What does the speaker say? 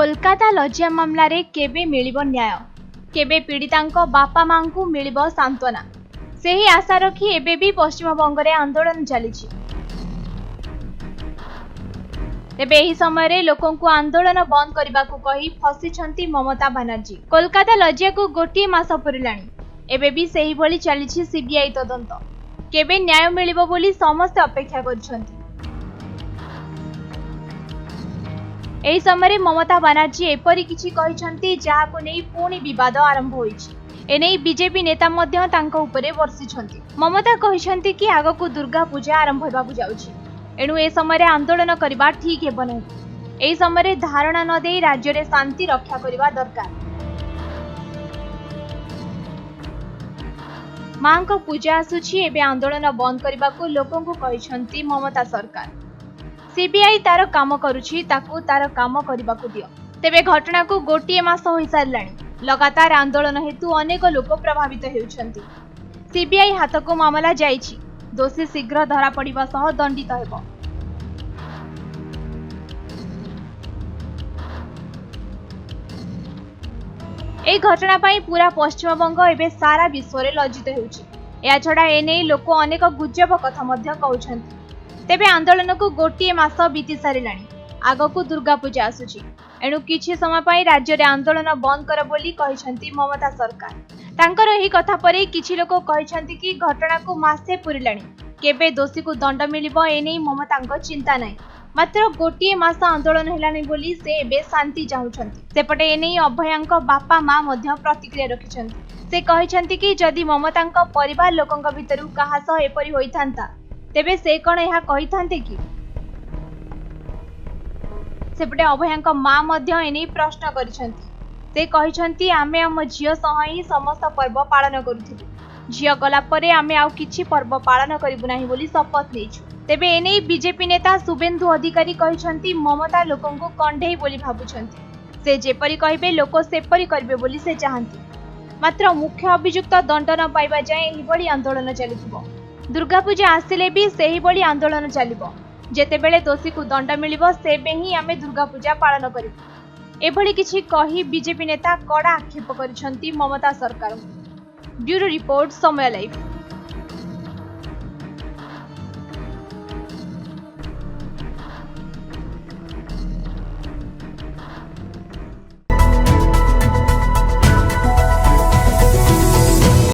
कोलकाता लज्जा मामलारे केबे मिलिबो न्याय, केबे पीड़ितांको बापा मां को मिलिबो सांत्वना, सेही आशा रखी एबे भी पश्चिमबंग रे आंदोलन चलीछि। तेबे एही समय लोकों को आंदोलन बंद करने को कही फसिछंती ममता बनर्जी। कोलकाता लज्जा को गोटे मास पुरिलाणी, एबे भी सेही भली चलीछि सीबीआई तदंत। केबे न्याय मिलिबो बोली समस्त अपेक्षा करछंती। एही समय ममता बनर्जी एपरी किछि कहिछंती जाहाको नै पुणी विवाद आरंभ होइछि। एनै बीजेपी नेता मध्य तांको उपरे वर्षिछंती। ममता कहिछंती कि आगको दुर्गा पूजा आरंभ होबाकु जाउछि, एणु ए समय आंदोलन करबा ठीक हेबो नहि। एही समय धारणा न देई राज्य रे शांति रक्षा करबा दरकार। मां को पूजा आसुछि, एबे आंदोलन बंद करबाकु लोकंकु कहिछंती ममता सरकार। सीबीआई तार काम करुछि, ताकू तार काम करबाकु दियो। तेबे घटना को गोटे मास होई सारलाणी। लगातार आंदोलन हेतु अनेक लोक प्रभावित हेउछंती। सीबीआई हाथ को मामला जाइछि, दोषी शीघ्र धरा पड़िबा सह दंडित हेबो। एई घटना पई पूरा पश्चिमबंग एबे सारा विश्व रे लज्जित हेउछि। या छडा एनै लोक अनेक गुजब कथा मध्य कहउछंती। तेबे आंदोलन को गोटे मास बीती सारिलाणी। आगकू दुर्गा पूजा आसुछि, एणु किछि समय पई राज्य रे आंदोलन बंद कर बोली कहिछंती ममता सरकार। तांकर एही कथा परे किछि लोक कहिछंती कि घटना को मासे पुरिलाणी, केबे दोषी को दंड मिलिबो एनै ममतांक चिंता नाही। मात्र गोटे मास आंदोलन हेलानी बोली से एबे शांति चाहुछंती। सेपटे एनै अभयांक बापा मां मध्य प्रतिक्रिया रखिछंती। से कहिछंती कि जदि ममतांक परिवार लोकंक भितरु काहा सह एपरि होइथांता, तेबे से कौन यह कहिथांते कि? सेपटे अभयांक मां मध्य एनै प्रश्न करिसंती। से कहिसंती आमे हम झियो सह ही समस्त पर्व पालन करूथिलु। झियो गला परे आमे आउ किछि पर्व पालन करिबु नाही बोली शपथ नेछु। तेबे एनै बीजेपी नेता शुभेन्दु अधिकारी कहिसंती ममता लोकंको कंढेई बोली भाबुछंती। से जेपरि कहिबे लोक सेपरि करबे बोली से चाहंती। मात्र मुख्य अभियुक्त दंड न पाइबा जाय एही बडी आंदोलन चलिथिबो। दुर्गा पूजा आसिले भी सेही बड़ी आंदोलन चलिबो। जेतेबेले दोषी को दंड मिलिबो सेबे ही आमे दुर्गा पूजा पालन करिबो। एभली किछि कही बीजेपी नेता कड़ा आक्षेप करिसंती ममता सरकार। ब्यूरो रिपोर्ट, समय लाइव।